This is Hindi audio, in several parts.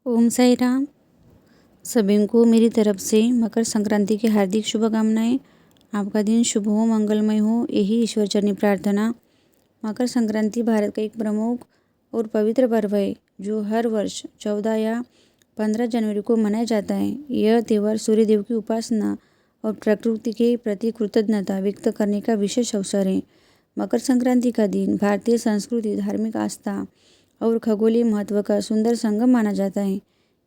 ओम साई राम। सभी को मेरी तरफ से मकर संक्रांति की हार्दिक शुभकामनाएं। आपका दिन शुभ हो, मंगलमय हो, यही ईश्वर चरणी प्रार्थना। मकर संक्रांति भारत का एक प्रमुख और पवित्र पर्व है जो हर वर्ष 14 या 15 जनवरी को मनाया जाता है। यह त्यौहार सूर्यदेव की उपासना और प्रकृति के प्रति कृतज्ञता व्यक्त करने का विशेष अवसर है। मकर संक्रांति का दिन भारतीय संस्कृति, धार्मिक आस्था और खगोलीय महत्व का सुंदर संगम माना जाता है।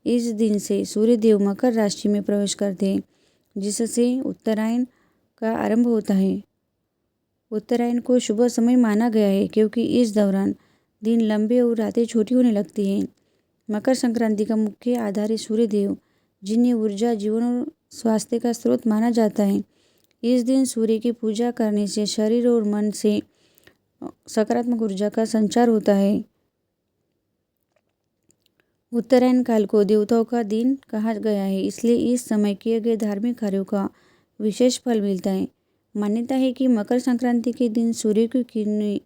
इस दिन से सूर्यदेव मकर राशि में प्रवेश करते हैं, जिससे उत्तरायण का आरंभ होता है। उत्तरायण को शुभ समय माना गया है क्योंकि इस दौरान दिन लंबे और रातें छोटी होने लगती हैं। मकर संक्रांति का मुख्य आधार है सूर्यदेव, जिन्हें ऊर्जा, जीवन और स्वास्थ्य का स्रोत माना जाता है। इस दिन सूर्य की पूजा करने से शरीर और मन से सकारात्मक ऊर्जा का संचार होता है। उत्तरायण काल को देवताओं का दिन कहा गया है, इसलिए इस समय किए गए धार्मिक कार्यों का विशेष फल मिलता है। मान्यता है कि मकर संक्रांति के दिन सूर्य की किरणें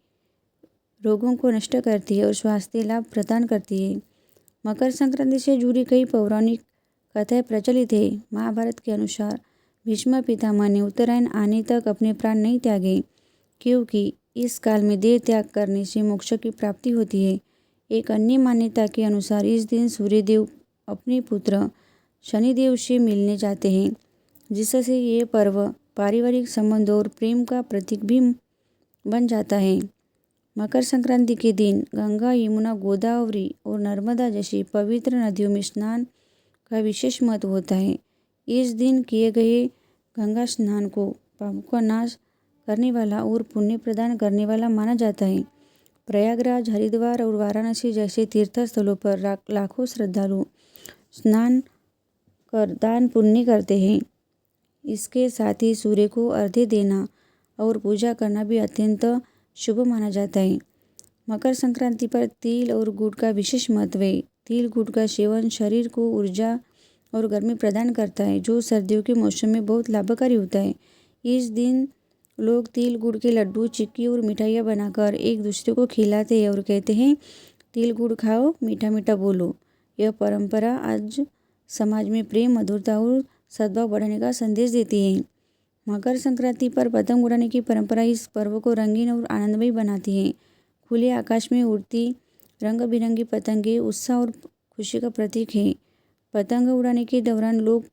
रोगों को नष्ट करती है और स्वास्थ्य लाभ प्रदान करती है। मकर संक्रांति से जुड़ी कई पौराणिक कथाएं प्रचलित है। महाभारत के अनुसार भीष्म पितामह ने उत्तरायण आने तक अपने प्राण नहीं त्यागे, क्योंकि इस काल में देह त्याग करने से मोक्ष की प्राप्ति होती है। एक अन्य मान्यता के अनुसार इस दिन सूर्यदेव अपने पुत्र शनिदेव से मिलने जाते हैं, जिससे ये पर्व पारिवारिक संबंधों और प्रेम का प्रतीक भी बन जाता है। मकर संक्रांति के दिन गंगा, यमुना, गोदावरी और नर्मदा जैसी पवित्र नदियों में स्नान का विशेष महत्व होता है। इस दिन किए गए गंगा स्नान को पापों का नाश करने वाला और पुण्य प्रदान करने वाला माना जाता है। प्रयागराज, हरिद्वार और वाराणसी जैसे तीर्थ स्थलों पर लाखों श्रद्धालु स्नान कर दान पुण्य करते हैं। इसके साथ ही सूर्य को अर्घ्य देना और पूजा करना भी अत्यंत शुभ माना जाता है। मकर संक्रांति पर तिल और गुड़ का विशेष महत्व है। तिल गुड़ का सेवन शरीर को ऊर्जा और गर्मी प्रदान करता है, जो सर्दियों के मौसम में बहुत लाभकारी होता है। इस दिन लोग तिल गुड़ के लड्डू, चिक्की और मिठाइयाँ बनाकर एक दूसरे को खिलाते हैं और कहते हैं, तिल गुड़ खाओ, मीठा मीठा बोलो। यह परंपरा आज समाज में प्रेम, मधुरता और सद्भाव बढ़ाने का संदेश देती है। मकर संक्रांति पर पतंग उड़ाने की परंपरा इस पर्व को रंगीन और आनंदमय बनाती है। खुले आकाश में उड़ती रंग बिरंगी पतंगें उत्साह और खुशी का प्रतीक है। पतंग उड़ाने के दौरान लोग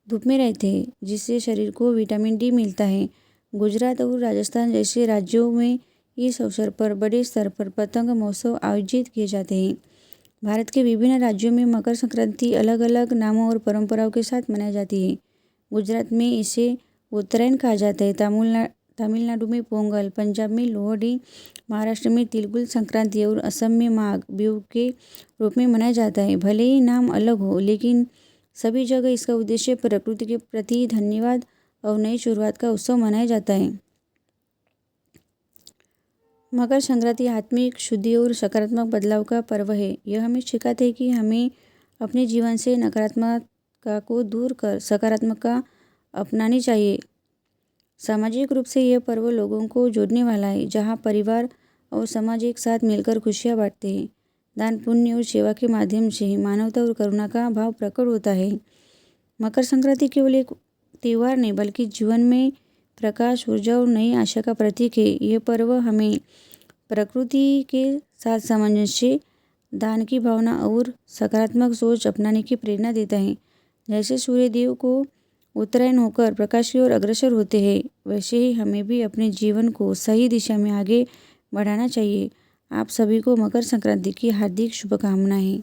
धूप में रहते हैं, जिससे शरीर को विटामिन डी मिलता है। गुजरात और राजस्थान जैसे राज्यों में इस अवसर पर बड़े स्तर पर पतंग महोत्सव आयोजित किए जाते हैं। भारत के विभिन्न राज्यों में मकर संक्रांति अलग अलग नामों और परंपराओं के साथ मनाई जाती है। गुजरात में इसे उत्तरायण कहा जाता है, तमिलनाडु में पोंगल, पंजाब में लोहड़ी, महाराष्ट्र में तिलगुल संक्रांति और असम में माघ बिहू के रूप में मनाया जाता है। भले ही नाम अलग हो, लेकिन सभी जगह इसका उद्देश्य प्रकृति के प्रति धन्यवाद और नई शुरुआत का उत्सव मनाया जाता है। मकर संक्रांति आत्मिक शुद्धि और सकारात्मक बदलाव का पर्व है। यह हमें सिखाते हैं कि हमें अपने जीवन से नकारात्मकता को दूर कर सकारात्मक का अपनानी चाहिए। सामाजिक रूप से यह पर्व लोगों को जोड़ने वाला है, जहां परिवार और समाज एक साथ मिलकर खुशियां बांटते हैं। दान, पुण्य और सेवा के माध्यम से मानवता और करुणा का भाव प्रकट होता है। मकर संक्रांति केवल एक त्यौहार नहीं, बल्कि जीवन में प्रकाश, ऊर्जा और नई आशा का प्रतीक है। यह पर्व हमें प्रकृति के साथ सामंजस्य, दान की भावना और सकारात्मक सोच अपनाने की प्रेरणा देता है। जैसे सूर्यदेव को उत्तरायण होकर प्रकाश की ओर अग्रसर होते हैं, वैसे ही हमें भी अपने जीवन को सही दिशा में आगे बढ़ाना चाहिए। आप सभी को मकर संक्रांति की हार्दिक शुभकामनाएं।